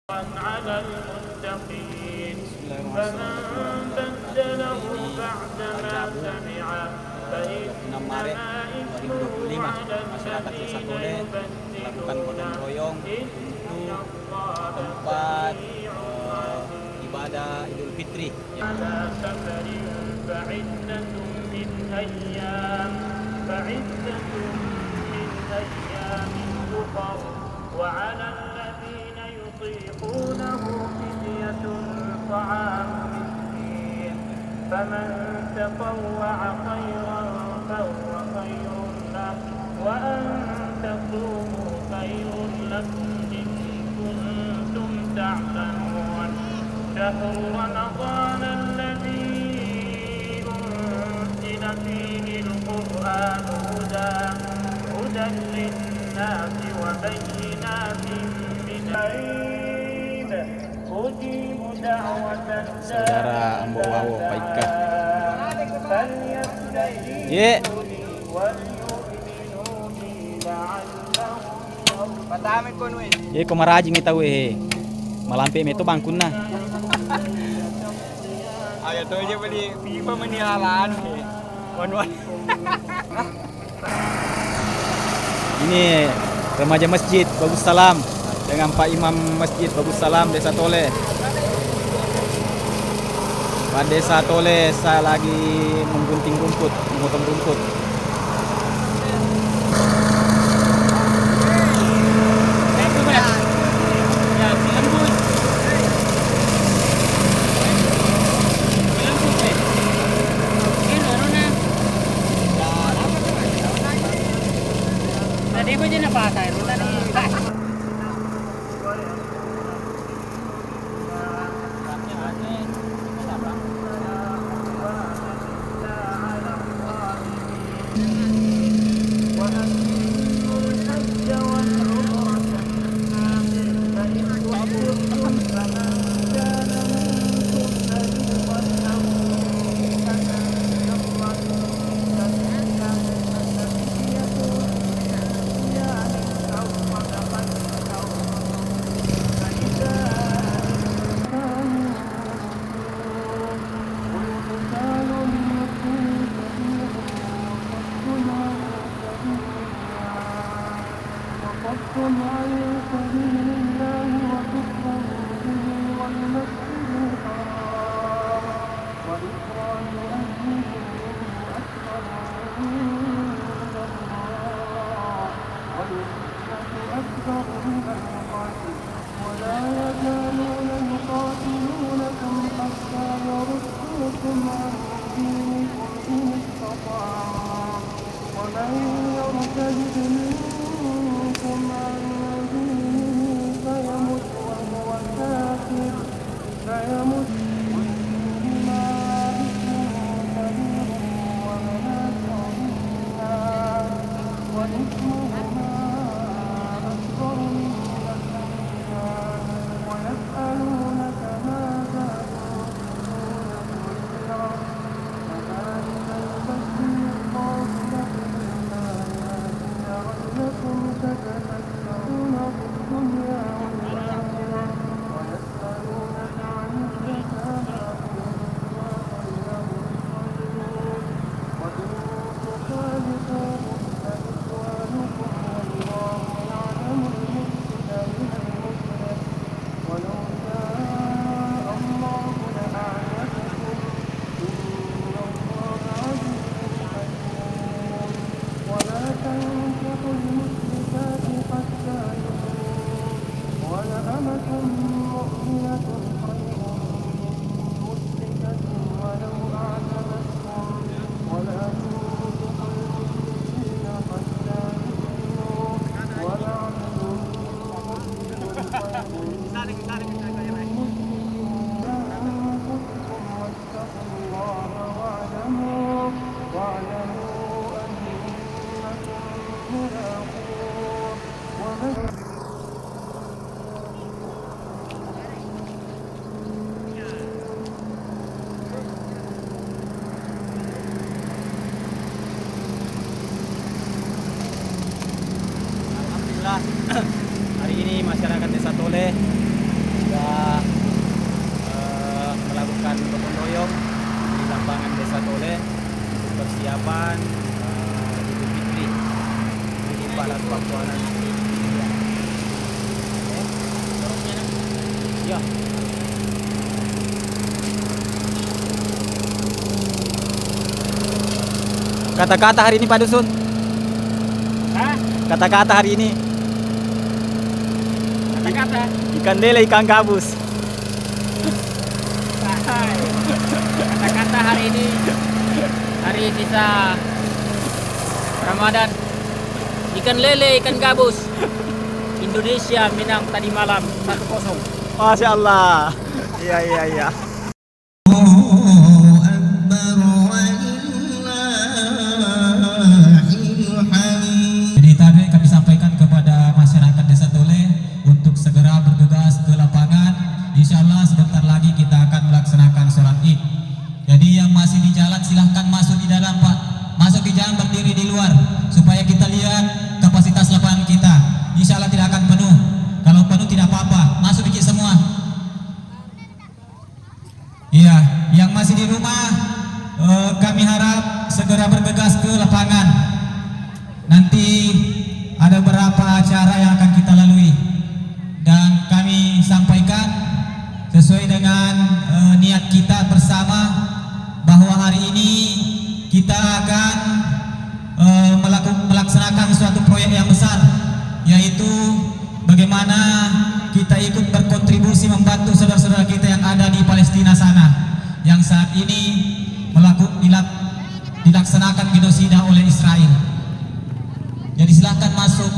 على المتقين فمن بدله بعدما سمعه فإنما إثمه على الذين يبدلونه إن الله سميع عليم ibadah Idul Fitri. على سفر فعدة من أيام أخر وعلى الذين يطيقونه فدية طعام مسكين فمن تطوع خيرا فهو خير له وأن تصوموا خير لكم إن كنتم تعلمون شهر رمضان الذي أنزل فيه القرآن هدى للناس وبينات من العيد أجيب دعوة Saudara Ambowawo Paika. فليستجيبوا لي وليؤمنوا بي لعلهم Patamit ko nuin. Ye kumarajing itaw malampi meto bangkun na. Ayo to aja beli FIFA menialaan nih. Wan-wan. Ini remaja masjid Bagus Salam dengan Pak Imam Masjid Bagus Salam Desa Tole. Pak Desa Tole saya lagi menggunting rumput, memotong rumput. Tadi aja na bata, persiapan Idul Fitri. Ini balas waktuanan. Ya. Kata-kata hari ini Pak Dusun. Hah? Kata-kata hari ini. Kata-kata. Ikan lele, ikan gabus. Hai. Kata-kata hari ini hari sisa Ramadan. Ikan lele, ikan gabus. Indonesia menang tadi malam 1-0. Masya Allah. Iya iya iya. Jadi tadi kami sampaikan kepada masyarakat Desa Tole untuk segera bergegas ke lapangan. Insya Allah sebentar lagi kita akan melaksanakan sholat Id. Jadi yang masih di jalan silahkan masuk di dalam Pak. Masuk di jalan, berdiri di luar supaya kita lihat kapasitas lapangan kita. Insya Allah tidak akan penuh. Kalau penuh tidak apa-apa, masuk dikit semua. Iya, yang masih di rumah kami harap segera bergegas ke lapangan. Nanti ada beberapa acara yang akan kita lalui dan kami sampaikan sesuai dengan niat kita bersama bahwa hari ini kita akan melaksanakan suatu proyek yang besar, yaitu bagaimana kita ikut berkontribusi membantu saudara-saudara kita yang ada di Palestina sana yang saat ini dilaksanakan genosida oleh Israel. Jadi silahkan masuk.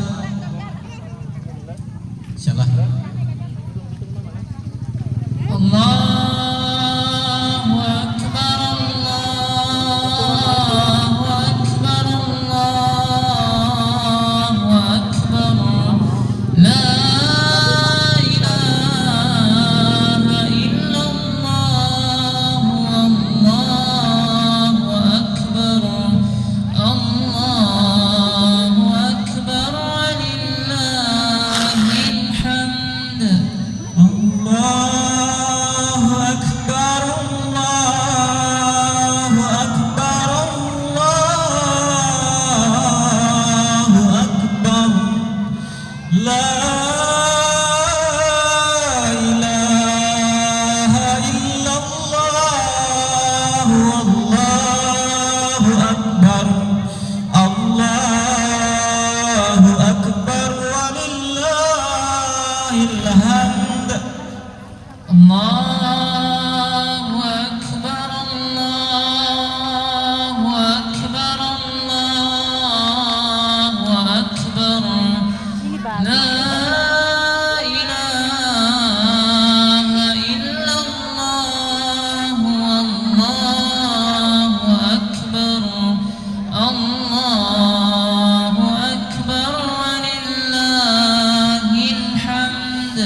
Insyaallah. Allahu Akbar, Allahu Akbar, Allahu Akbar. La ilaha illallah, Allahu Akbar. Allahu Akbar, walillahil hamd. Allahu Akbar, Allahu Akbar, Allahu Akbar. La ilaha illallah, Allahu Akbar. Allahu Akbar, walillahil hamd. Allahu Akbar, Allahu Akbar, Allahu Akbar. La ilaha illallah, Allahu Akbar. Allahu Akbar, walillahil hamd.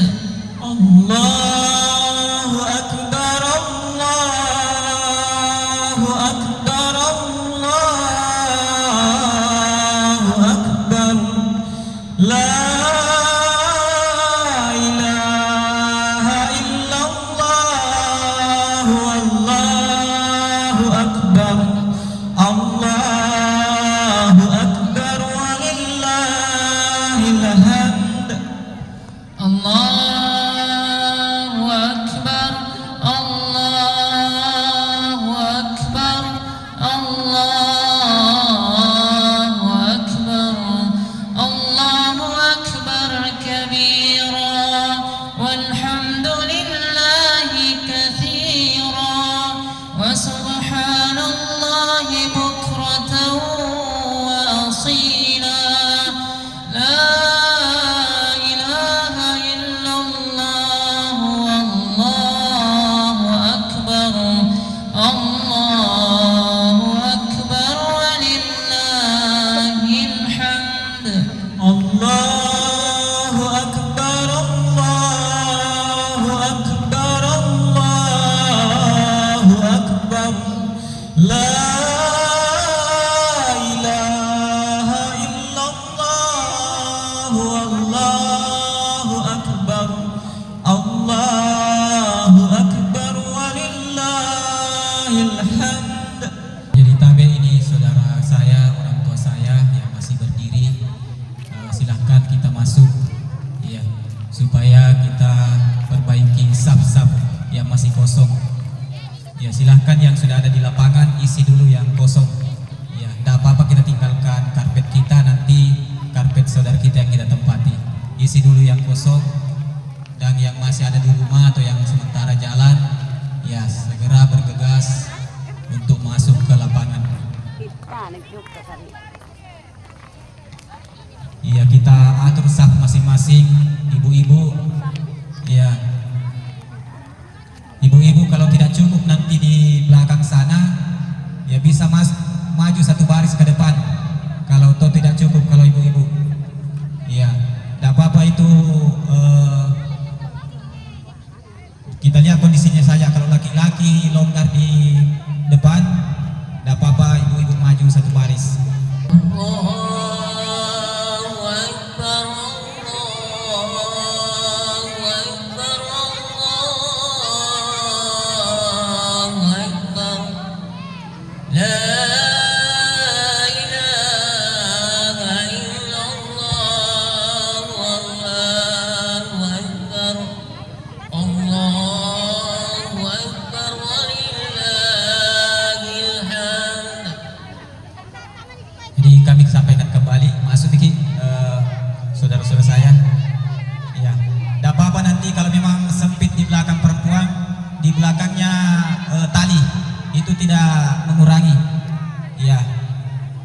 Allahu Akbar, Allahu Akbar, Allahu Akbar. La ilaha illallah, Allahu Akbar. Allahu Akbar, walillahil hamd. Allahu yang masih kosong. Ya, silahkan yang sudah ada di lapangan isi dulu yang kosong. Ya, tidak apa-apa kita tinggalkan karpet kita, nanti karpet saudara kita yang kita tempati. Isi dulu yang kosong, dan yang masih ada di rumah atau yang sementara jalan, ya segera bergegas untuk masuk ke lapangan. Iya, kita atur saf masing-masing, ibu-ibu. Ya, ibu-ibu kalau tidak cukup nanti di belakang sana, ya bisa maju satu baris ke depan. Kalau toh tidak cukup kalau ibu-ibu, ya tidak apa-apa itu. Kita lihat kondisinya saja. Kalau laki-laki longgar di depan, tidak apa-apa ibu-ibu maju satu baris. Saudara-saudara saya, ya, tidak apa-apa nanti kalau memang sempit di belakang perempuan, di belakangnya tali itu tidak mengurangi. Ya,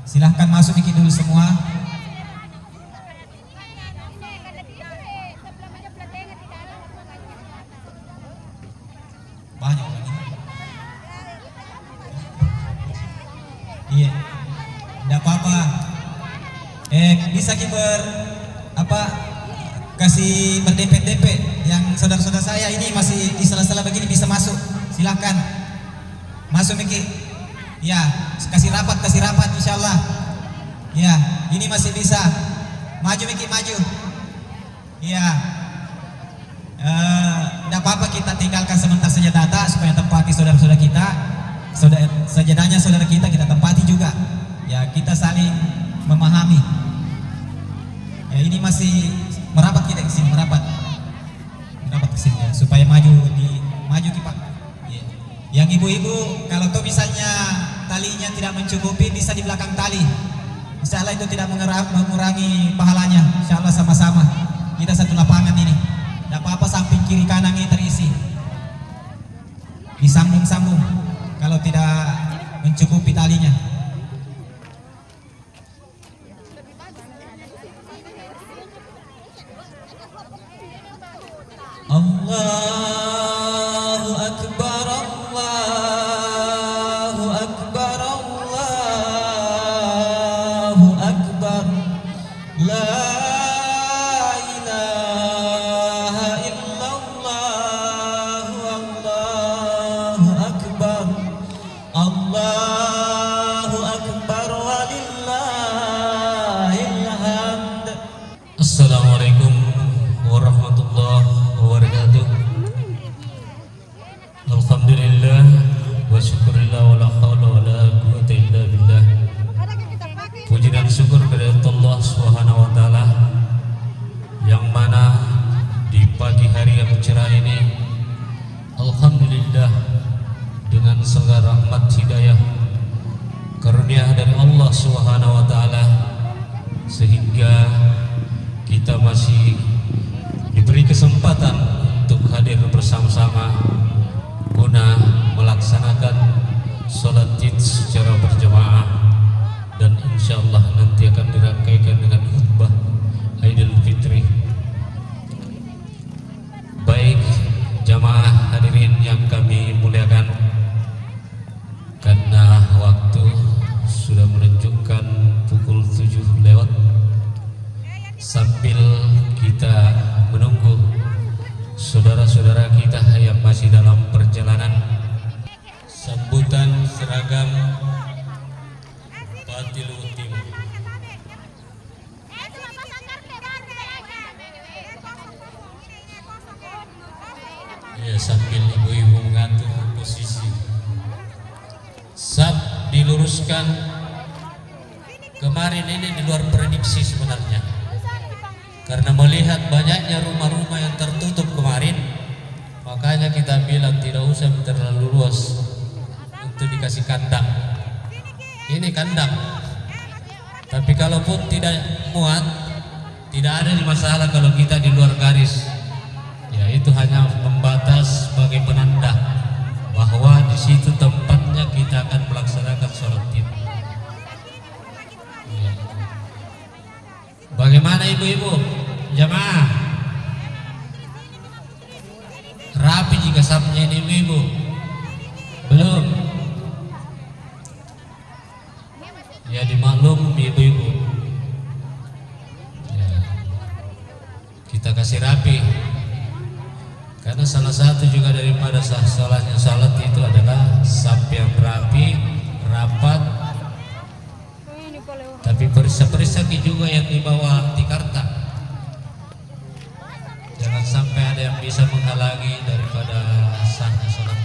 silahkan masuk dikit dulu semua. Banyak lagi. Iya, tidak apa-apa. Bisa kasih berdempet-dempet. Yang saudara-saudara saya ini masih di sela-sela begini bisa masuk. Silahkan masuk Miki. Ya, kasih rapat insyaallah. Ya, ini masih bisa. Maju Miki, maju. Ya, tidak apa-apa, kita tinggalkan sebentar saja data supaya tempati saudara-saudara kita. Sejadahnya saudara kita tempati juga. Ya, kita saling memahami. Ya, ini masih merapat kita ke sini, merapat ke sini ya, supaya maju Pak. Ya. Yang ibu-ibu kalau tuh misalnya talinya tidak mencukupi bisa di belakang tali. Insyaallah itu tidak mengurangi pahalanya. Insyaallah sama-sama kita satu lapangan ini. Tidak apa-apa samping kiri kanan ini terisi. Disambung-sambung kalau tidak mencukupi talinya. Allahu Akbar, Allahu Akbar, Allahu Akbar. La ilaha illallah, Allahu Akbar. Allahu Akbar walillahil hamd. Assalamualaikum warahmatullahi wabarakatuh. Alhamdulillah wa syukurillah wa la hawla wa la quwwata illa billah. Puji dan syukur kepada Allah Subhanahu wa taala yang mana di pagi hari yang cerah ini alhamdulillah dengan segala rahmat hidayah karunia dari Allah Subhanahu wa taala sehingga kita masih diberi kesempatan untuk hadir bersama-sama guna melaksanakan sholat Id secara berjamaah, dan insyaallah nanti akan dirangkaikan dengan khutbah Idul Fitri. Baik jamaah hadirin yang kami muliakan, karena waktu sudah menunjukkan pukul 7 lewat, sambil kita menunggu saudara-saudara kita yang masih dalam perjalanan, sambutan seragam Batil Utim. Ya, sambil ibu-ibu mengatur posisi, sab diluruskan. Kemarin ini di luar prediksi sebenarnya, karena melihat banyaknya rumah-rumah yang tertutup kemarin, makanya kita bilang tidak bisa terlalu luas untuk dikasih kandang. Ini kandang. Tapi kalaupun tidak muat, tidak ada masalah kalau kita di luar garis. Ya, itu hanya membatas sebagai penanda bahwa di situ tempatnya kita akan melaksanakan sholat id. Ya. Bagaimana ibu-ibu jamaah? Rapi jika sapnya ini ibu-ibu? Belum? Ya dimaklum ibu-ibu. Ya. Kita kasih rapi. Karena salah satu juga daripada sholatnya salat itu adalah sap yang rapi, rapat. Tapi perisa-perisa juga yang dibawa tikarta. Jangan sampai ada yang bisa menghalangi daripada sahnya sholat.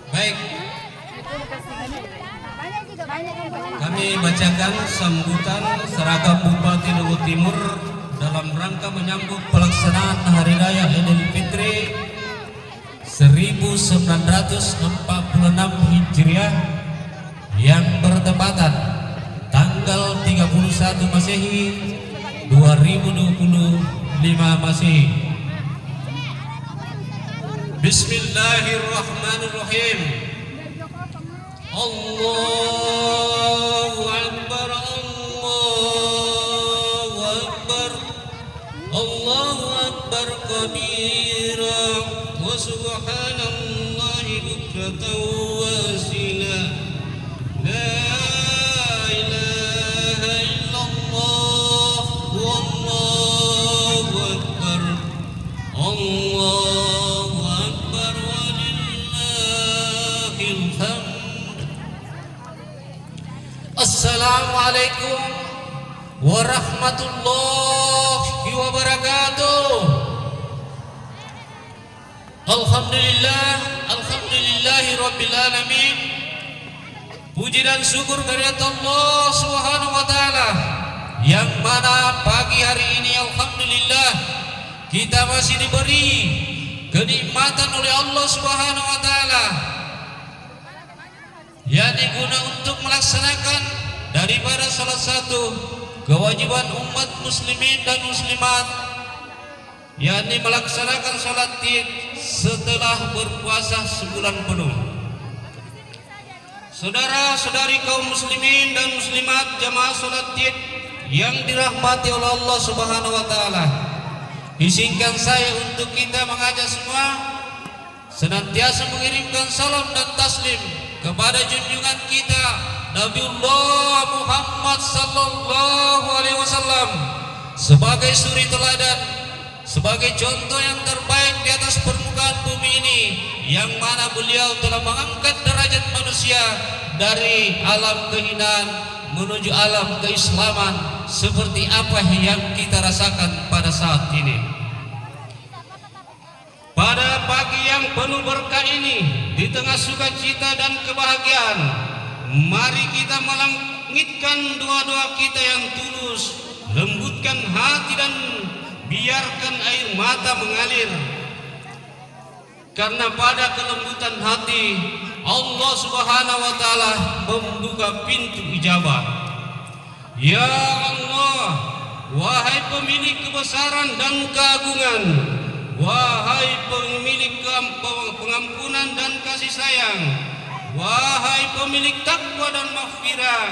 Baik, kami bacakan sambutan seragam Bupati Luwu Timur dalam rangka menyambut pelaksanaan Hari Raya Idul Fitri 1946 Hijriah yang bertepatan tanggal 31 Masehi 2025 Masehi. Bismillahirrahmanirrahim. Allahu Akbar, Allahu Akbar, Allahu Akbar kabira, wa subhanallahi bukratan wa asila, la ilaha illallah, wallahu akbar, Allahu akbar walillahil hamd. Assalamualaikum warahmatullahi wabarakatuh. Alhamdulillah, alhamdulillahi rabbil alamin. Puji dan syukur kehadirat Allah Subhanahu wa taala yang mana pagi hari ini alhamdulillah kita masih diberi kenikmatan oleh Allah Subhanahu wa taala yang diguna untuk melaksanakan daripada salah satu kewajiban umat muslimin dan muslimat, yakni melaksanakan salat Id setelah berpuasa sebulan penuh. Saudara-saudari kaum muslimin dan muslimat jamaah salat Id yang dirahmati oleh Allah Subhanahu wa taala, izinkan saya untuk kita mengajak semua senantiasa mengirimkan salam dan taslim kepada junjungan kita Nabiullah Muhammad sallallahu alaihi wasallam sebagai suri teladan, sebagai contoh yang terbaik di atas permukaan bumi ini, yang mana beliau telah mengangkat derajat manusia dari alam kehinaan menuju alam keislaman seperti apa yang kita rasakan pada saat ini. Pada pagi yang penuh berkah ini, di tengah sukacita dan kebahagiaan, mari kita melangitkan doa-doa kita yang tulus, lembutkan hati dan biarkan air mata mengalir. Karena pada kelembutan hati, Allah Subhanahu wa taala membuka pintu ijabah. Ya Allah, wahai pemilik kebesaran dan keagungan, wahai pemilik pengampunan dan kasih sayang, wahai pemilik takwa dan maghfirah,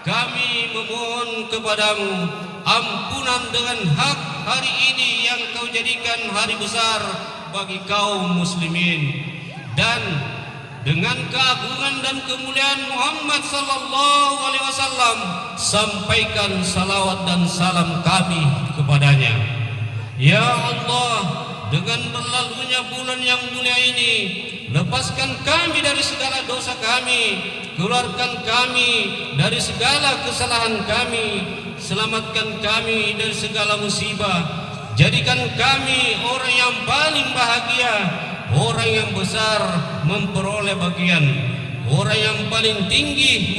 kami memohon kepadamu ampunan dengan hak hari ini yang kau jadikan hari besar bagi kaum muslimin, dan dengan keagungan dan kemuliaan Muhammad sallallahu alaihi wasallam sampaikan salawat dan salam kami kepadanya. Ya Allah, dengan berlalunya bulan yang mulia ini, lepaskan kami dari segala dosa kami, keluarkan kami dari segala kesalahan kami, selamatkan kami dari segala musibah, jadikan kami orang yang paling bahagia, orang yang besar memperoleh bagian, orang yang paling tinggi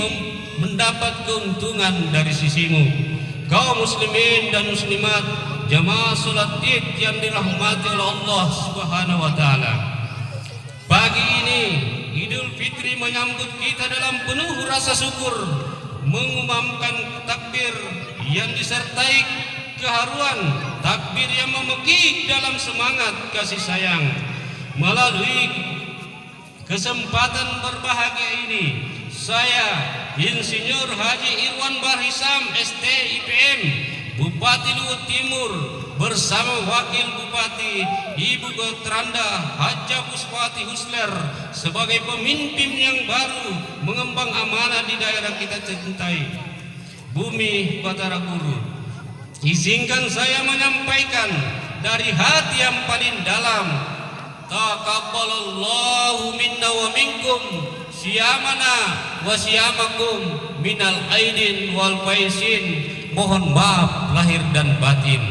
mendapat keuntungan dari sisimu. kaum muslimin dan muslimat, jamaah salat Id yang dirahmati oleh Allah Subhanahu wa taala. Pagi ini Idul Fitri menyambut kita dalam penuh rasa syukur, mengumandangkan takbir yang disertai keharuan, takbir yang memekik dalam semangat kasih sayang. Melalui kesempatan berbahagia ini, saya Insinyur Haji Irwan Bahar Hisam ST IPM Bupati Luhut Timur bersama Wakil Bupati Ibu Bertranda Haja Puspati Husler sebagai pemimpin yang baru mengembang amanah di daerah kita cintai, Bumi Batara Guru. Izinkan saya menyampaikan dari hati yang paling dalam, taqabbalallahu minna wa minkum siyamana wa siyamakum minal aidin wal faisin. Mohon maaf lahir dan batin.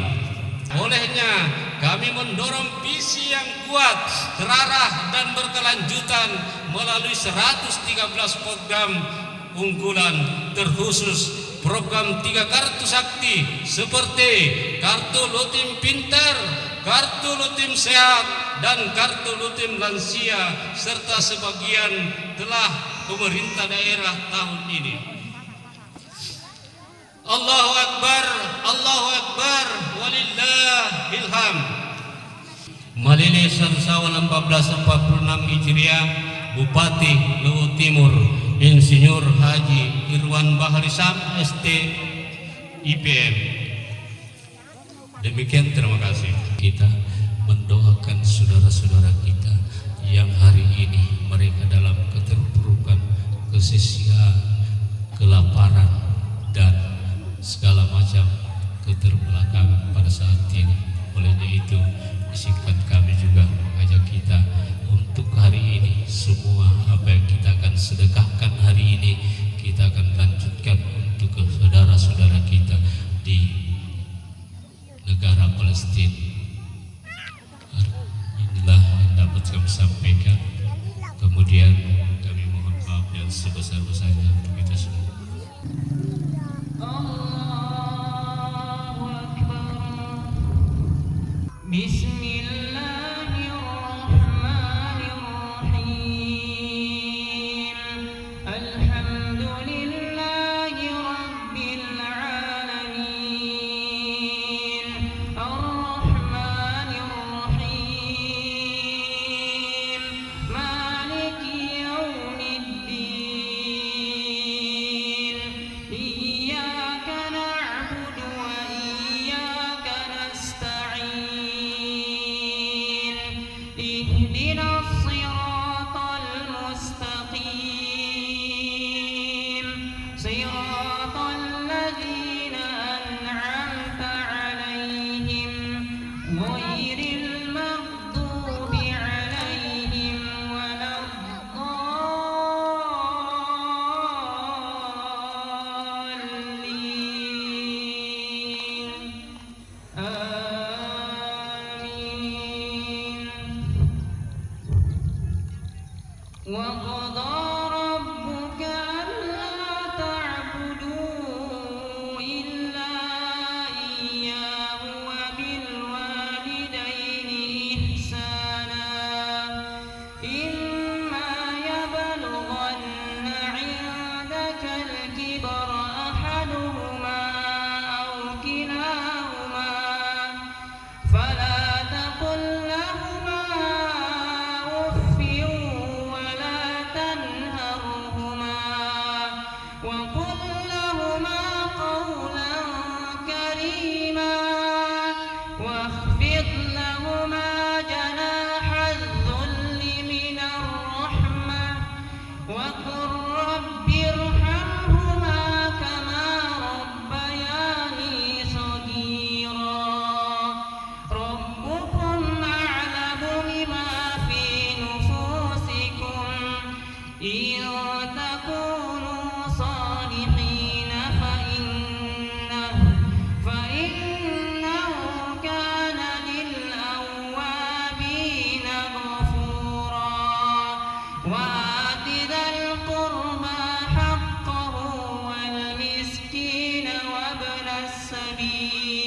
Olehnya kami mendorong visi yang kuat, terarah dan berkelanjutan melalui 113 program unggulan, terkhusus program 3 kartu sakti seperti kartu Lutim Pintar, kartu Lutim Sehat, dan kartu Lutim Lansia, serta sebagian telah pemerintah daerah tahun ini. Allahu Akbar, Allahu Akbar, walillahil hamd. Malili Syawal 1446 Hijriah, Bupati Luhut Timur Insinyur Haji Irwan Bahar Hisam ST IPM. Demikian, terima kasih. Kita mendoakan saudara-saudara kita yang hari ini mereka dalam keterpurukan, kesusahan, kelaparan, dan segala macam keterbelakangan pada saat ini. Olehnya itu, izinkan kami juga mengajak kita untuk hari ini, semua apa yang kita akan sedekahkan hari ini, kita akan lanjutkan untuk ke saudara-saudara kita di negara Palestina. Inilah yang dapat kami sampaikan. Kemudian kami mohon maaf yang sebesar-besarnya untuk kita semua. Bismillahirrahmanirrahim. Alhamdulillahi rabbil alamin. Ar-Rahmanirrahim. Maliki yaumiddin. Iyyaka na'budu wa iyyaka nasta'in.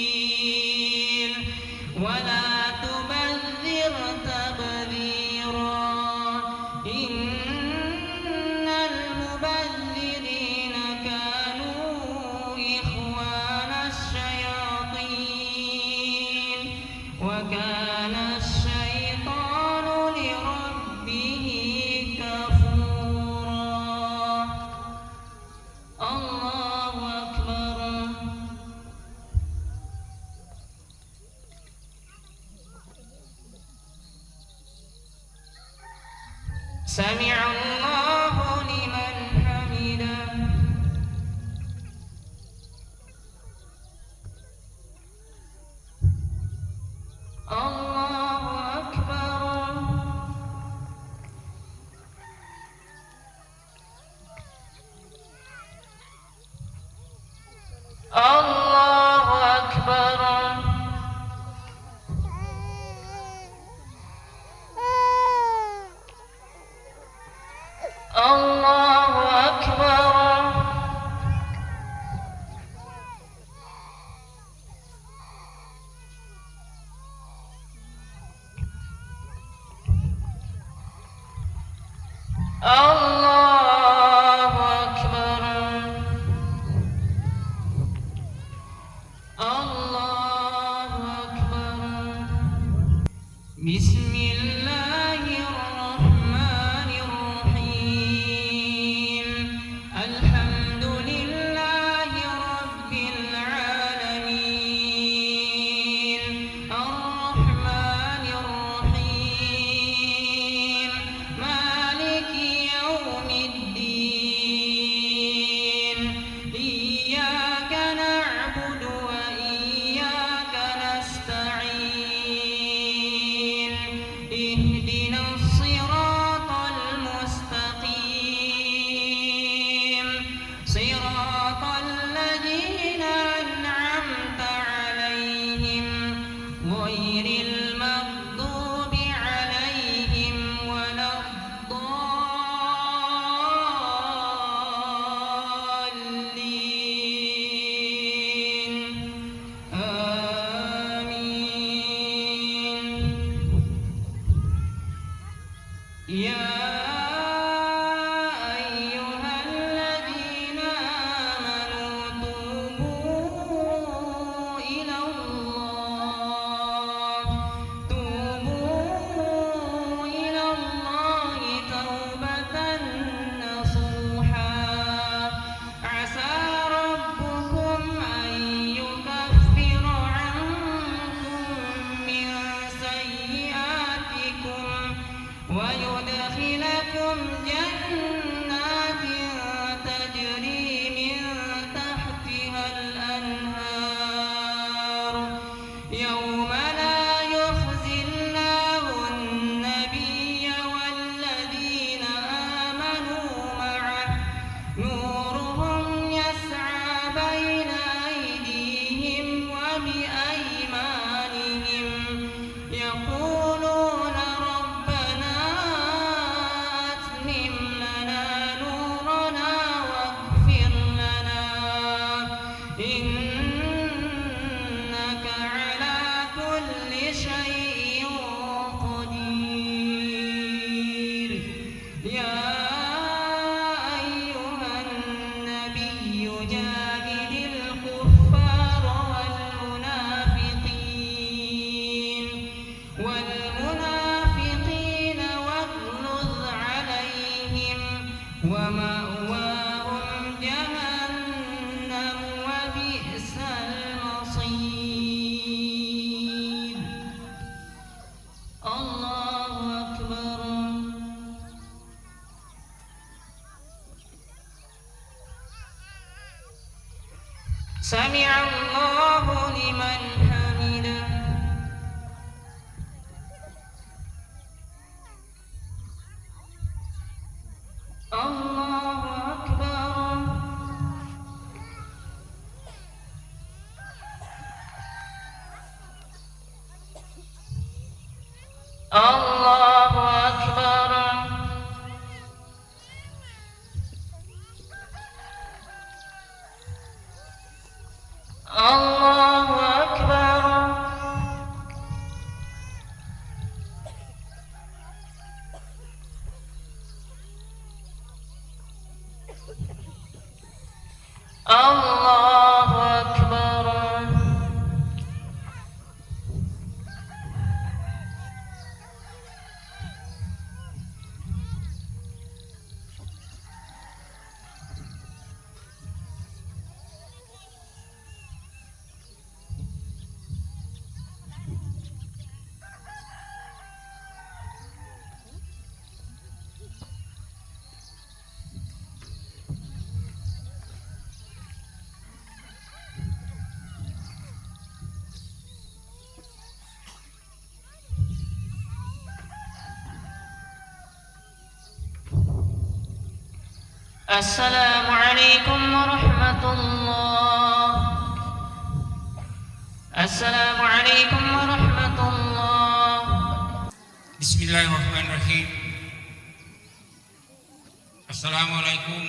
السبيل ولا تبذر تبذيرا إن المبذرين كانوا إخوان الشياطين وكان الشيطان لربه كفورا الله أكبر سمع الله لمن حمده الله أكبر الله أكبر الله أكبر الله أكبر الله أكبر بسم الله الرحمن الرحيم الحمد لله رب العالمين الرحمن الرحيم مالك يوم الدين إياك نعبد وإياك نستعين اهدنا الصراط المستقيم صراط الذين أنعمت عليهم غير المغضوب عليهم ولا الضالين آمين يا أيها الذين آمنوا توبوا إلى الله توبة نصوحا عسى ربكم أن يكفر عنكم من سيئاتكم ويدخلكم جنات تجري من تحتها الأنهار يوم لا يخزي الله النبي والذين آمنوا معه نورهم يسعى بين أيديهم وبأيمانهم يقولون ربنا أتمم لنا نورنا واغفر لنا إنك على كل شيء قدير يا أيها النبي جاهد الكفار والمنافقين واغلظ عليهم ومأواهم جهنم وبئس المصير الله أكبر سمع الله لمن حمده الله أكبر الله أكبر الله السلام عليكم ورحمة الله. السلام عليكم ورحمة الله. Bismillahirrahmanirrahim. Assalamualaikum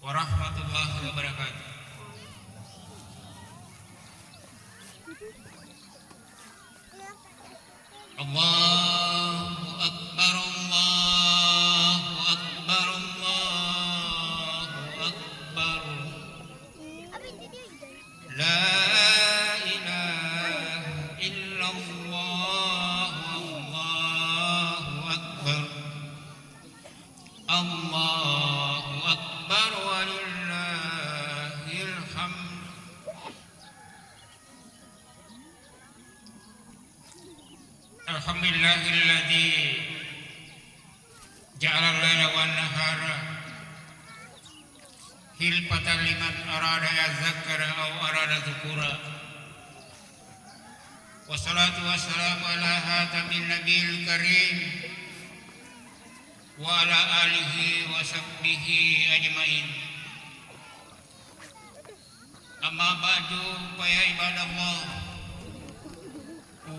warahmatullahi wabarakatuh. Allahu Akbar, Allahu Akbar, Allahu Akbar. La ilaha illallah, Allahu Akbar. Allahu Akbar walillahil hamd. Alhamdulillahilladzi ja'ala al-laila wan nahara hilfatan liman arada yadzakkara aw arada dzukura. Wassalatu wassalamu ala hatamin nabiyil karim wa ala alihi wa sahbihi ajmain. Amma ba'du, fa ya ibadallah,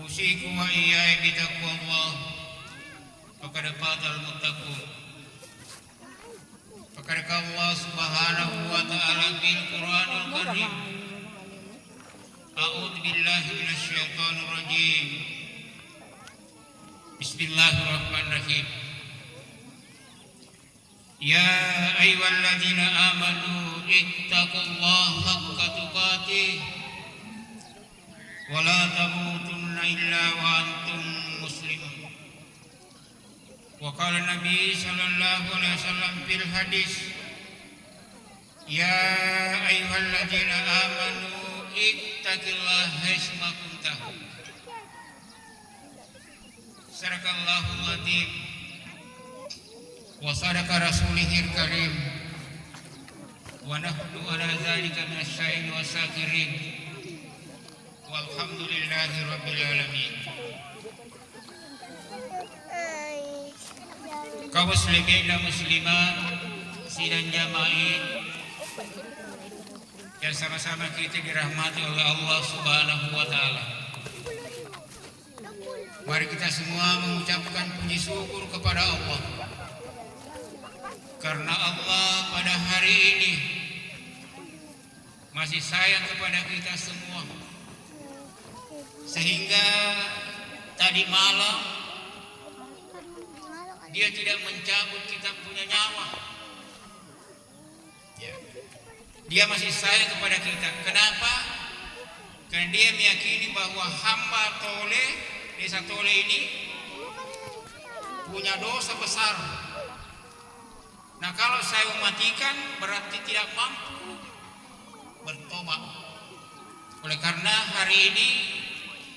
usikum wa iyaya bitaqwallah, faqad fatal muttaqun. Faqad qala Allah subhanahu wa ta'ala bil Qur'anil Karim, a'udzu billahi minasy syaithanir rajim. Bismillahirrahmanirrahim. Ya ayyuhalladzina amanu ittaqullaha haqqa tuqatih wa la tamutunna illa wa antum muslimun. Wa qala Nabi sallallahu alaihi wasallam fil hadis, ya ayyuhalladzina amanu ittaqillaha haitsuma kuntum. Sadaqallahul adzim wa sadaqa rasulihil karim wa nahnu ala dzalika minasyahidin wasyakirin walhamdulillahi rabbil alamin. Kaum muslimin dan muslimat sidang jamaah yang sama-sama kita dirahmati oleh Allah Subhanahu wa taala. Mari kita semua mengucapkan puji syukur kepada Allah, karena Allah pada hari ini masih sayang kepada kita semua, sehingga tadi malam Dia tidak mencabut kita punya nyawa. Dia masih sayang kepada kita. Kenapa? Karena Dia meyakini bahwa hamba Tole, desa Tole ini punya dosa besar. Nah, kalau saya mematikan berarti tidak mampu bertobat. Oleh karena hari ini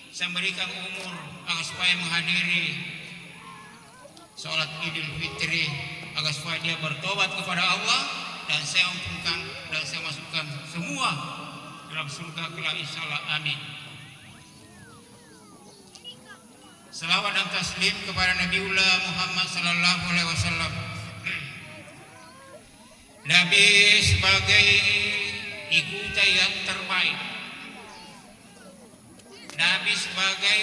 saya memberikan umur agar supaya menghadiri sholat Idul Fitri, agar supaya dia bertobat kepada Allah, dan saya ampunkan dan saya masukkan semua dalam surga kelak insyaallah, amin. Selawat dan taslim kepada Nabiullah Muhammad sallallahu alaihi wasallam. Nabi sebagai ikutan yang terbaik, Nabi sebagai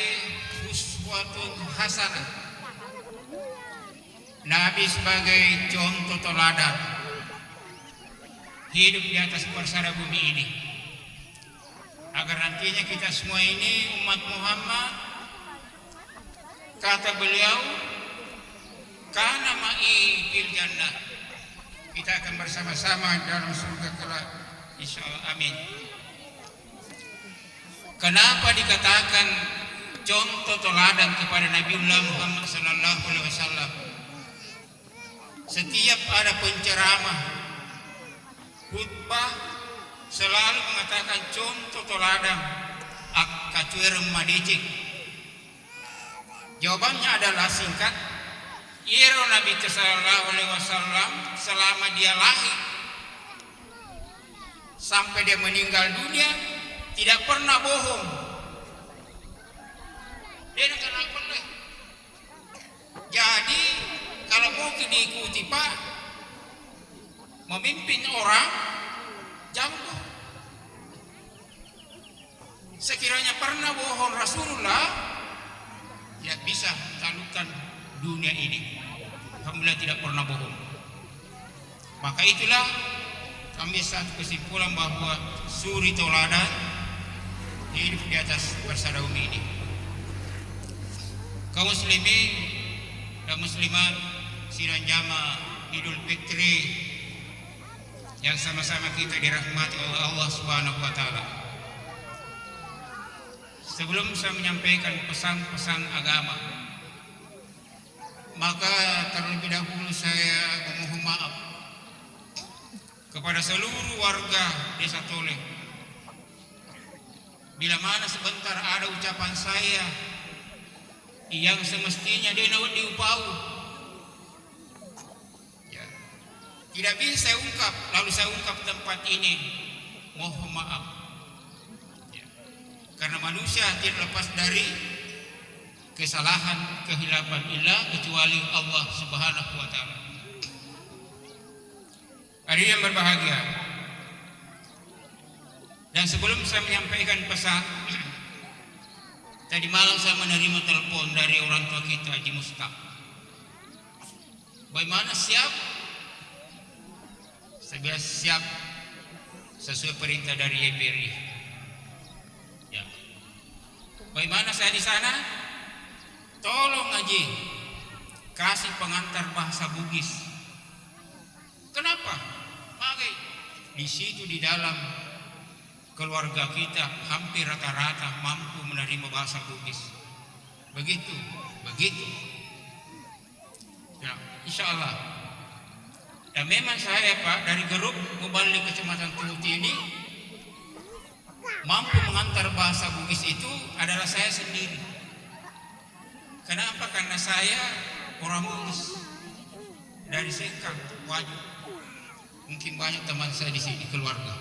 uswatun hasanah, Nabi sebagai contoh teladan hidup di atas persada bumi ini, agar nantinya kita semua ini umat Muhammad, kata beliau, kana ma'i fil jannah, kita akan bersama-sama dalam surga kelak insyaallah, amin. Kenapa dikatakan contoh teladan kepada Nabiullah Muhammad sallallahu alaihi wasallam? Setiap ada penceramah, khutbah, selalu mengatakan contoh teladan akacuir madicik. Jawabannya adalah singkat. Iro Nabi sallallahu alaihi wasallam selama dia lahir sampai dia meninggal dunia tidak pernah bohong. Dia tidak pernah. Jadi kalau mau diikuti Pak, memimpin orang, jangan bohong. Sekiranya pernah bohong Rasulullah, tidak bisa taklukkan dunia ini. Alhamdulillah tidak pernah bohong. Maka itulah kami satu kesimpulan bahwa suri tauladan hidup di atas persada umi ini. Kaum muslimin dan muslimat sidang jamaah Idul Fitri yang sama-sama kita dirahmati oleh Allah Subhanahu wa taala. Sebelum saya menyampaikan pesan-pesan agama, maka terlebih dahulu saya memohon maaf kepada seluruh warga Desa Tole. Bila mana sebentar ada ucapan saya yang semestinya diupau, ya, tidak bisa saya ungkap, lalu saya ungkap tempat ini, mohon maaf. Ya. Karena manusia tidak lepas dari kesalahan, kehilafan ilah kecuali Allah Subhanahu wa taala. Hari yang berbahagia. Dan sebelum saya menyampaikan pesan, tadi malam saya menerima telepon dari orang tua kita, Haji Mustaq. Bagaimana siap? Saya bilang siap sesuai perintah dari YPRI. Ya. Bagaimana saya di sana? Tolong Haji kasih pengantar bahasa Bugis. Kenapa? Makanya di situ di dalam keluarga kita hampir rata-rata mampu menerima bahasa Bugis. Begitu. Ya, insya Allah. Dan memang saya Pak dari grup Mubalik Kecamatan Tuti ini mampu mengantar bahasa Bugis itu adalah saya sendiri. Kenapa? Karena saya orang Bugis dari Sengkang, Wajib. Mungkin banyak teman saya di sini keluarga.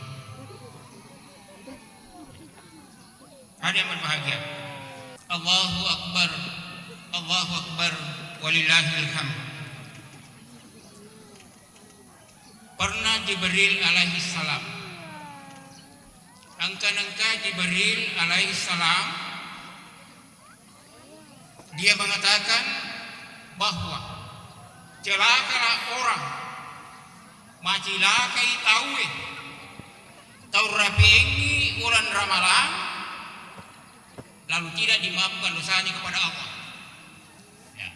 Ada yang berbahagia. Allahu Akbar, Allahu Akbar, walillahil hamd. Pernah Jibril alaihi salam, angka Jibril alaihi salam, dia mengatakan bahwa celakalah orang macilakai tahu rapiengi ulan ramalan lalu tidak dimaafkan dosanya kepada Allah. Ya.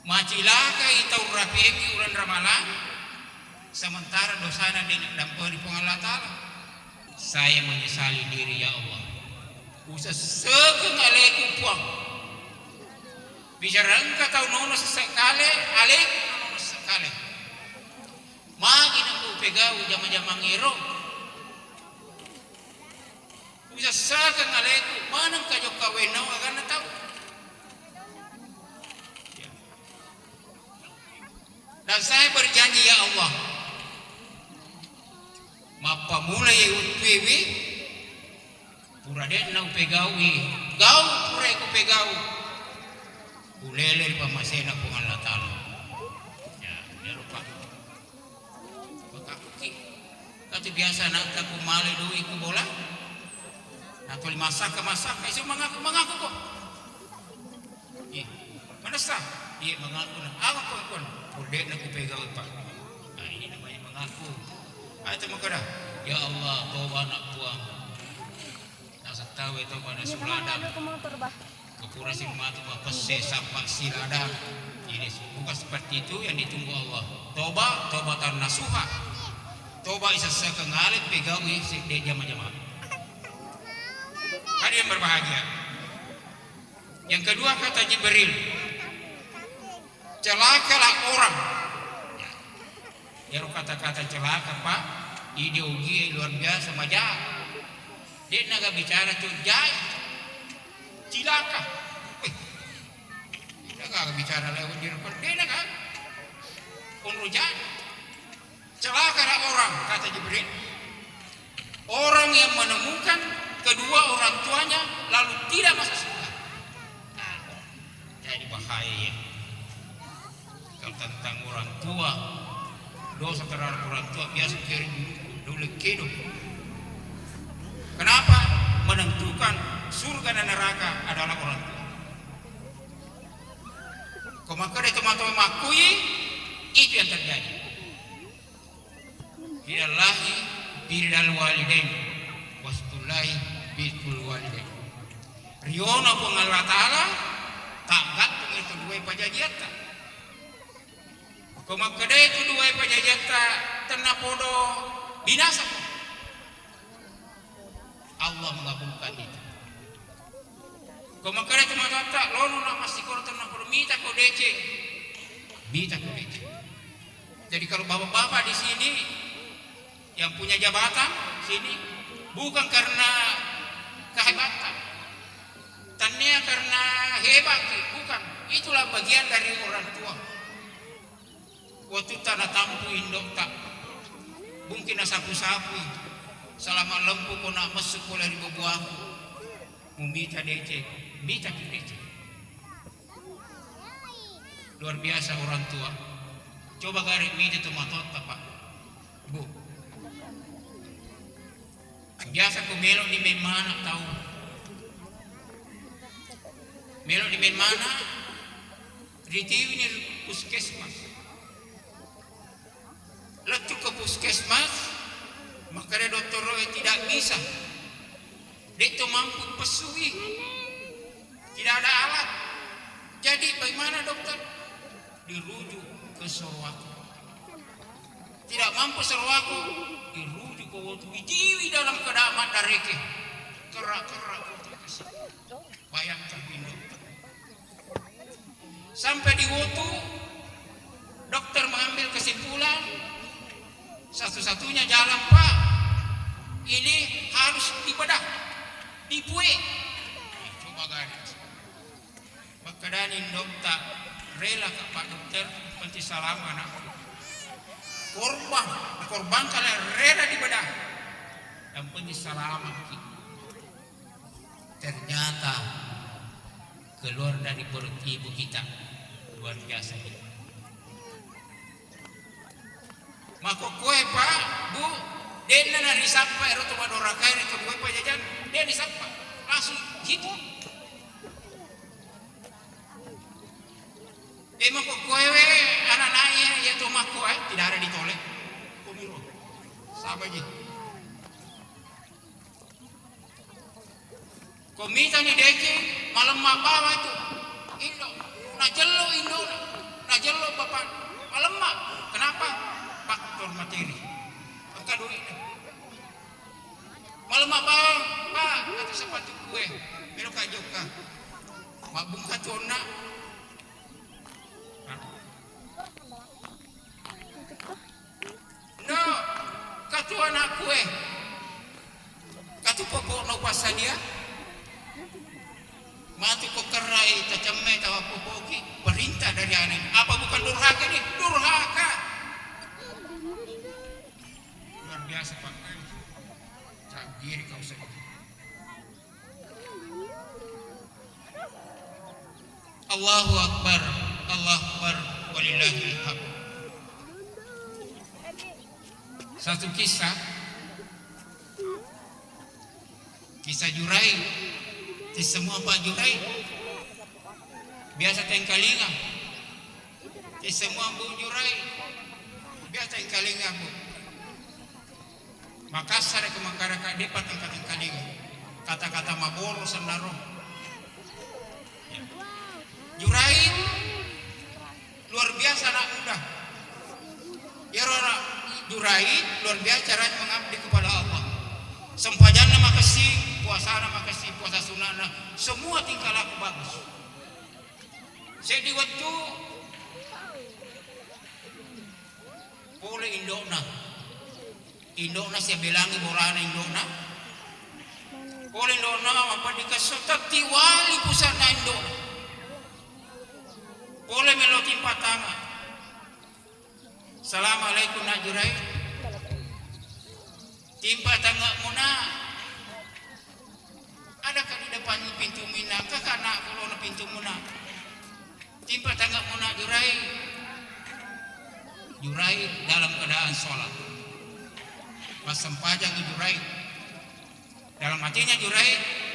Macilakai tahu rapiengi ulan ramalan sementara dosanya didampuri Allah Ta'ala. Saya menyesali diri ya Allah. Usah sekengaleku puang. Bicara engkau tahu nono sesekali, alik nono sekali. Magi nak pegau jama-jama ngiro. Bisa sakang aleku mana kajo kaweno akan tahu. Ya. Dan saya berjanji ya Allah. Mapa mulai utwiwi pura den nang pegawi, gau pura ku pegau. Ulele pamasena kung Allah Ta'ala. Ya lupa. Pagkakuki. Kati biasa na aku mali duwi ku bola. Natuli masak, isu mengaku ko. Iya, mana sah? Iya mengaku na. Ako kon. Purde na ku pegaw pa. Nah ini namanya mengaku. Itu makada. Ya Allah, toba nak puang. Nasa tahu itu pada suladam. Kepura si matu mapese sampai siladam. Ini bukan seperti itu yang ditunggu Allah. Tobatan nasuha. Toba isa sekengalit pegawi si dia jama-jama. Ada yang berbahagia. Yang kedua kata Jibril, celakalah orang. Ya kata-kata celaka Pak, ideologi luar biasa majak. Dia naga bicara tuh jai, cilaka. Dia naga bicara lewat di depan. Dia naga unrujat. Celakalah orang kata Jibril. Orang yang menemukan kedua orang tuanya lalu tidak masuk surga. Nah, jadi bahaya ya. Kalau tentang orang tua, dosa terhadap orang tua biasa kirim dulu hidup. Kenapa? Menentukan surga dan neraka adalah orang tua. Kau maka itu mata makui itu yang terjadi. Billahi billal walidain wastullahi bitul walidain. Riona pun Allah Ta'ala tak gantung itu dua pajajata. Kau maka itu dua pajajata tenapodo binasa. Allah mengabulkan itu. Kau maka itu mata lono nak masih kau tenapodo minta kau DC. Jadi kalau bapak-bapak di sini yang punya jabatan sini bukan karena kehebatan, tanya karena hebat, bukan. Itulah bagian dari orang tua. Waktu tanah tampu indok tak mungkin sapu-sapu selama lempu kau nak masuk oleh di buahku membita DC, bita DC. Luar biasa orang tua. Coba garis meja tu matot pak, bu. Biasa ku melok di main mana tahu? Melok di main mana? Di TV ini puskesmas. Letuk ke puskesmas, maka ada dokter Roy tidak bisa. Dia itu mampu pesui, tidak ada alat. Jadi bagaimana dokter? Dirujuk ke Sorowako. Tidak mampu Sorowako, dirujuk ke Wotu. Dijiwi dalam keadaan dareke. Kerak-kerak Wotu kasih. Bayangkan dokter. Sampai di Wotu, dokter mengambil kesimpulan satu-satunya jalan Pak, ini harus dibedah, dipuih. Coba garis. Maka dari dokter rela ke Pak Dokter penti salam anakku. Korban kalian rela dibedah dan penti salam. Ternyata keluar dari perut ibu kita luar biasa. Maka kue Pak, Bu, dia nana disapa erotu madorakai itu kue Pak jajan, dia disapa langsung gitu. Emang kok kowe anak naya ya tuh mako tidak ada ditolak. Komiro. Sabar je. Komita ni deke malam bawa itu. Indo. Na jello bapak malam mak. Kenapa? Faktor materi. Angka duit. Malam bawa Pak kata sepatu kue. Pero kajo ka. Mabung katona. No, katu anak kue, katu pokok no pasal dia, mati kok kerai, cacamai tawa pokoki, perintah dari anak. Apa bukan durhaka ini? Durhaka. Luar biasa Pak. Cagir kau sendiri. Allahu Akbar, walillahil hamd. Satu kisah Jurai, di semua Pak Jurai biasa tengkalinga, di semua Bu Jurai biasa tengkalinga Bu. Makassar ke Manggarai depan tengkalinga, kata-kata maboro senaro. Jurai luar biasa anak muda. Ya orang Jurai luar biasa caranya mengabdi kepada Allah. Sempajannya makasih, puasana makasih, puasa sunana, semua tingkah laku bagus. Saya di waktu boleh Indona saya bilangi borana Indona. Boleh Indona apa dikasih wali pusat Indona. Boleh melokin patangan. Assalamualaikum nak Jurai. Timpa tangga muna. Adakah di depan pintu mina? Kakak nak kalau na pintu muna. Timpa tangga muna Jurai. Jurai dalam keadaan sholat. Pas sempajang Jurai dalam hatinya Jurai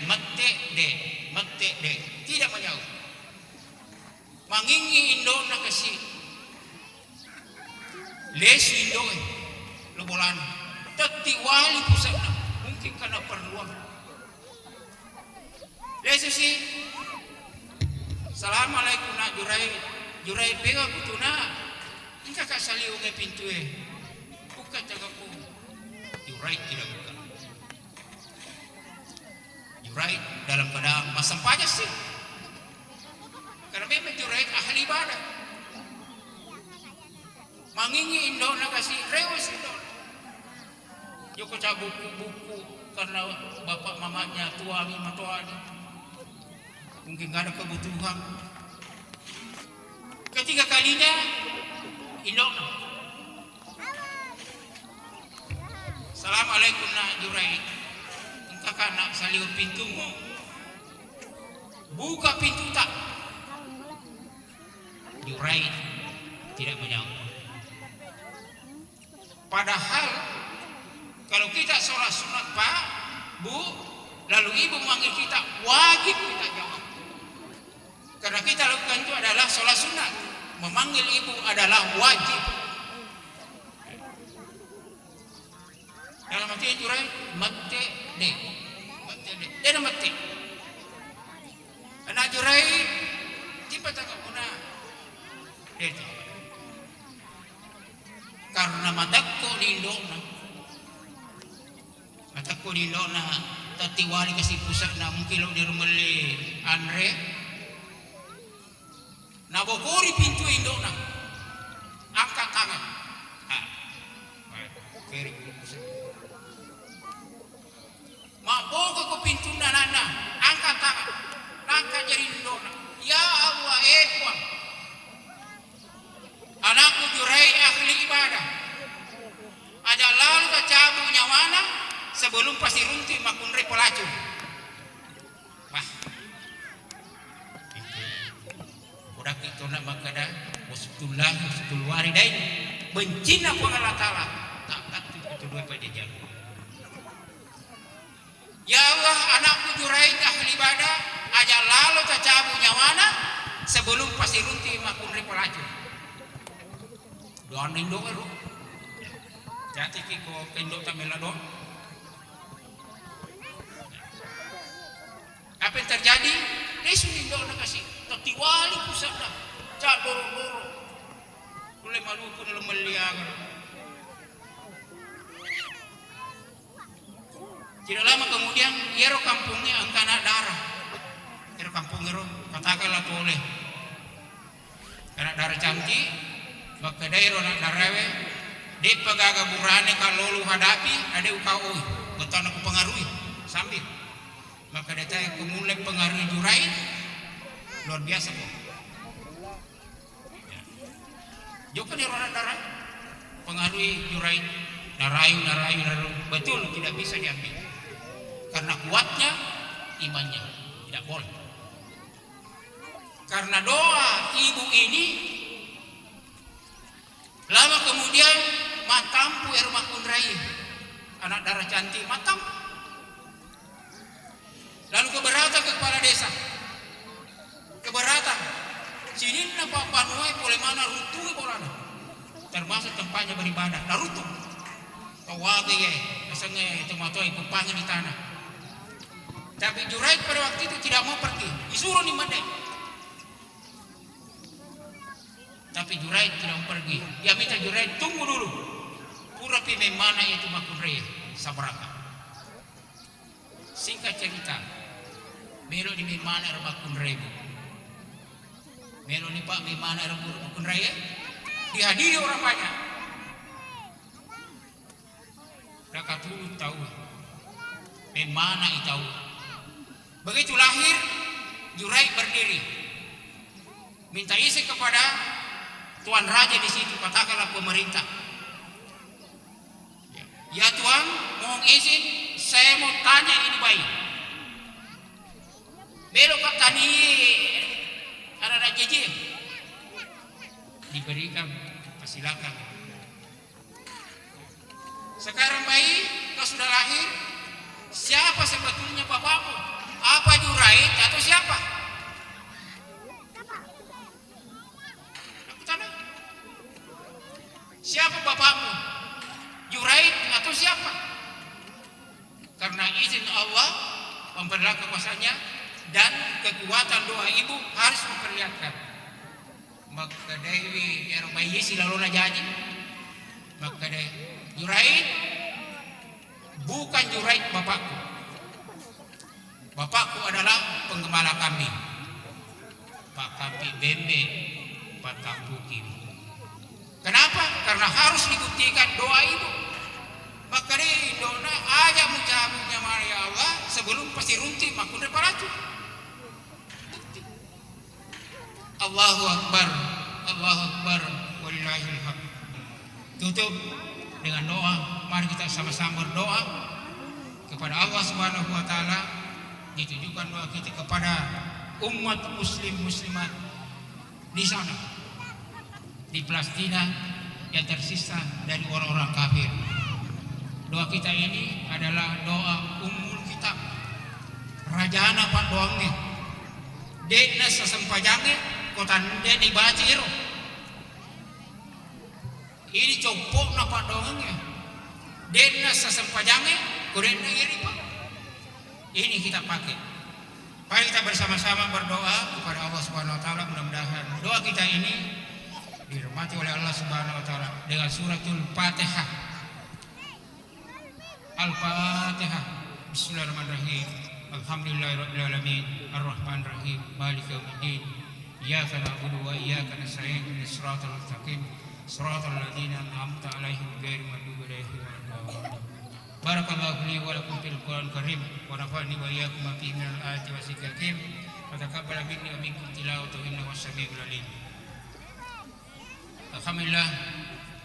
mete de tidak menjauh. Mangingi indo na kasi lesu indo lebolan tetiwali pusat na mungkin karena perluan lesu si Assalamualaikum nak Jurai pegang kutuna hingga kasali unge pintu buka jagaku. Jurai tidak buka. Jurai dalam keadaan masam pajak sih, karena memang Jurai ahli ibadah. Mangingi indo na kasih rewas indo. Joko cabut buku karena bapak mamanya tuangi matuani. Mungkin gak ada kebutuhan. Ketiga kalinya indo. Assalamualaikum nak Jurai. Entah nak saliu pintumu. Buka pintu tak. Jurai tidak menjawab. Padahal kalau kita sholat sunat Pak, Bu, lalu ibu manggil kita, wajib kita jawab. Karena kita lakukan itu adalah sholat sunat. Memanggil ibu adalah wajib. Dalam hati Jurai mate de. Dia mati. Anak Jurai tiba tak guna. Karena mataku lindona. Mataku lindona tatiwali kasih pusat na mungkin lo di rumah Andre. Nabogori pintu indona. Angkat tangan. Kiri pusat. Mabogo ko pintu nana, angkat tangan, angkat jari indona. Ya Allah, ekuan. Anakku Jurai ahli ibadah. Ada lalu kacabu nyawana sebelum pasti runti makunre pelaju. Wah, udah kita nak makada wasutullah wasutulwaridain bencina ku Allah Ta'ala tak katu itu dua pajajan. Ya Allah, anakku Jurai ahli ibadah aja lalu cacabu nyawana sebelum pasti runti makunre pelaju. Doan indo ero. Jati kiko kendo tamela do. Apa yang terjadi? Lesu indo na kasih tatiwali pusat dah. Cak doro-doro. Boleh malu pun dalam meliang. Tidak lama kemudian Yero kampungnya angkana darah. Yero kampung Yero katakanlah boleh. Karena darah cantik. Maka daerah nak darawe, di pagaga burane kalau lu hadapi ada ukau, betul aku pengaruhi sambil. Maka dia kemulai pengaruhi Jurai luar biasa kok. Joko ni orang darah pengaruhi Jurai, narayu, betul tidak bisa diambil karena kuatnya imannya tidak boleh. Karena doa ibu ini. Lama kemudian matampu rumah kunrai anak darah cantik matam. Lalu keberatan ke kepala desa. Keberatan. Sini nampak panuai boleh mana rutu bolana. Termasuk tempatnya beribadah. Dah rutu. Tawage ya, kesengai tomatoi pepangin di tanah. Tapi Jurai pada waktu itu tidak mau pergi. Disuruh di Madai. Tapi Jurai tidak mau pergi. Dia minta Jurai tunggu dulu. Purapi memana itu makunre sabaraka. Singkat cerita. Melo di memana era makunre. Melo ni Pak memana era makunre. Dihadiri orang banyak. Mereka dulu tahu. Memana itu tahu. Begitu lahir, Jurai berdiri. Minta isi kepada Tuan Raja di situ, katakanlah pemerintah. Ya Tuan, mohon izin, saya mau tanya ini baik. Belok Pak Tani, ada jeje. Diberikan, persilakan. Sekarang bayi kau sudah lahir, siapa sebetulnya bapakmu? Apa Juraid atau siapa? Aku tanya, siapa bapakmu? Juraid atau siapa? Karena izin Allah memperlihatkan kuasanya dan kekuatan doa ibu harus memperlihatkan. Maka Dewi yang bayi silalona jadi, maka Juraid bukan Juraid bapakku. Bapakku adalah penggembala kambing. Pak Kambing Bembe Patang Pukim. Kenapa? Karena harus dibuktikan doa ibu. Maka di doa aja mujahabnya ya Allah sebelum pasti runti makun reparatu. Allahu Akbar, Allahu Akbar, walillahil hamd. Tutup dengan doa. Mari kita sama-sama berdoa kepada Allah Subhanahu wa taala. Ditujukan doa kita kepada umat muslim muslimat di sana, di Palestina yang tersisa dari orang-orang kafir. Doa kita ini adalah doa Ummul Kitab. Rajana pak doangnya. Dekna sesempajange kotan de dibaca iro. Ini copok na pak doangnya. Dekna sesempajange kodena iri pak. Ini kita pakai. Mari kita bersama-sama berdoa kepada Allah Subhanahu wa taala, mudah-mudahan doa kita ini dirahmati oleh Allah Subhanahu wa taala dengan suratul Fatihah. Al-Fatihah. Bismillahirrahmanirrahim. Alhamdulillahirabbil alamin, arrahmanir rahim, maliki yaumiddin. Iyyaka na'budu wa iyyaka nasta'in. Ihdinas siratal mustaqim. Siratal ladzina an'amta 'alaihim ghairil maghdubi 'alaihim waladdallin. Barakallahu li wa lakum fil Qur'anil karim wa nafa'ani wa iyyakum ma fihi minal ayati wa dzikril hakim. Wa taqabbal minni wa minkum tilawatahu innahu was-sami'ul 'alim. Alhamdulillah.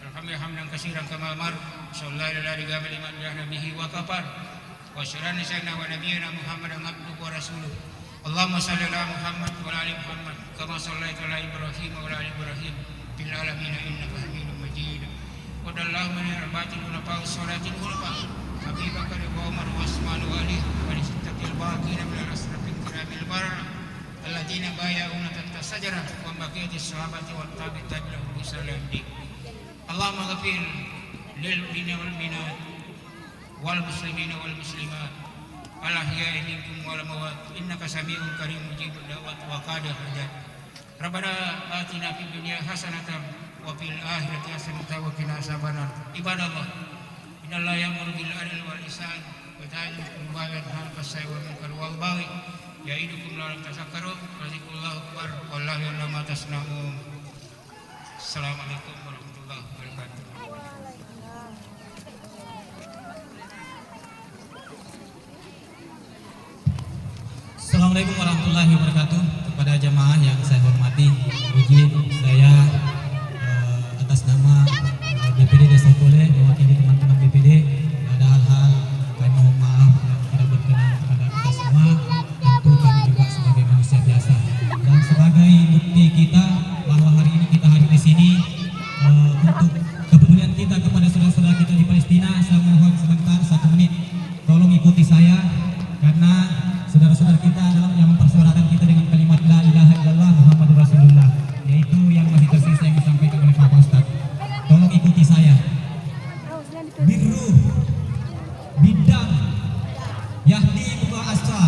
Alhamdulillah hamdan katsiran kama amar. Sallallahu alaihi wa sallam bihi wa kafar. Wa syarana sayyidina wa nabiyyina Muhammadan abduhu wa rasuluh. Allahumma shalli ala Muhammad wa ala ali Muhammad kama shallaita ala Ibrahim wa ala ali Ibrahim fil alamin innaka Hamidum Majid. Wa dallahu min arba'atin khulafa salatin khulafa Abi Bakar wa Umar wa Utsman wa Ali wa sittatil baqina min al-asrafil kiramil barara alladziina bay'una tahta sajarah wa baqiyatis sahabati wat tabi'in lahum bi ihsanin. Allahumma ghfir lil mu'minina wal mu'minat wal muslimina wal muslimat al ahya'i minkum wal amwat innaka samii'un karim mujibud da'wat wa qadil hajat. Rabbana atina fid dunya hasanatan wa fil akhirati hasanatan wa qina adzabannar. Ibadallah, innallaha ya'muru bil 'adli wal ihsan wa ita'i dzil qurba wa yanha 'anil fahsya'i wal munkari wal baghi ya'idukum la'allakum tadhakkarun. Wazkurullahu akbar wallahu ya'lamu ma tasna'un. Assalamualaikum warahmatullahi wabarakatuh. Assalamualaikum warahmatullahi wabarakatuh. Kepada jamaah yang saya hormati, izin saya atas nama DPD Desa Tole mewakili teman-teman DPD, ada hal-hal kami mohon maaf yang tidak berkenan kepada kita semua. Tentu kami juga sebagai manusia biasa dan sebagai bukti kita bahwa hari ini kita hadir di sini untuk kepedulian kita kepada saudara-saudara kita di Palestina. Saya mohon sebentar 1 menit, tolong ikuti saya karena saudara-saudara kita adalah yang mempersuarakan kita dengan kalimat la ilaha illallah Muhammadur Rasulullah, yaitu yang masih tersisa yang disampaikan oleh Pak Ustadz. Tolong ikuti saya. Birru bidang yahdi buka asra.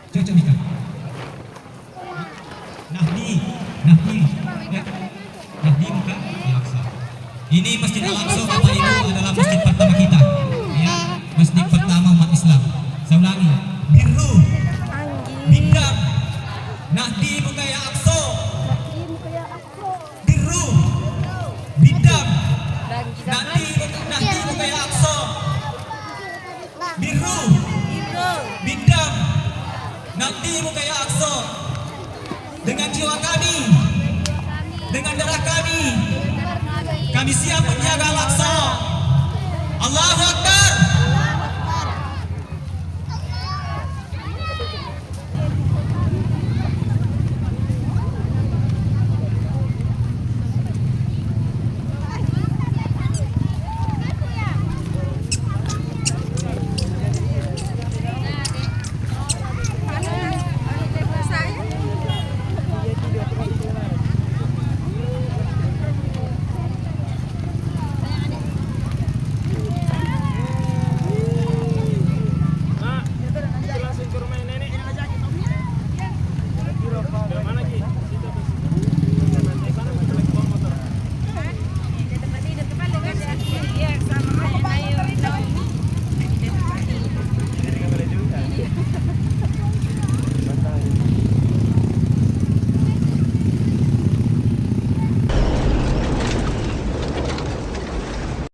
Cocok nih kan? Nahdi ya. Nahdi buka Al-Aqsa. Ini Masjid Al-Aqsa Bapak Ibu adalah masjid pertama kita, ya, masjid pertama umat Islam. Saya ulangi, birru bidang nahdi buka Al-Aqsa. Birru bidang nahdi buka Al-Aqsa. Birru bidang nahdi buka Al-Aqsa. Dengan jiwa kami, dengan darah kami siap menjaga Al-Aqsa. Allahu Akbar.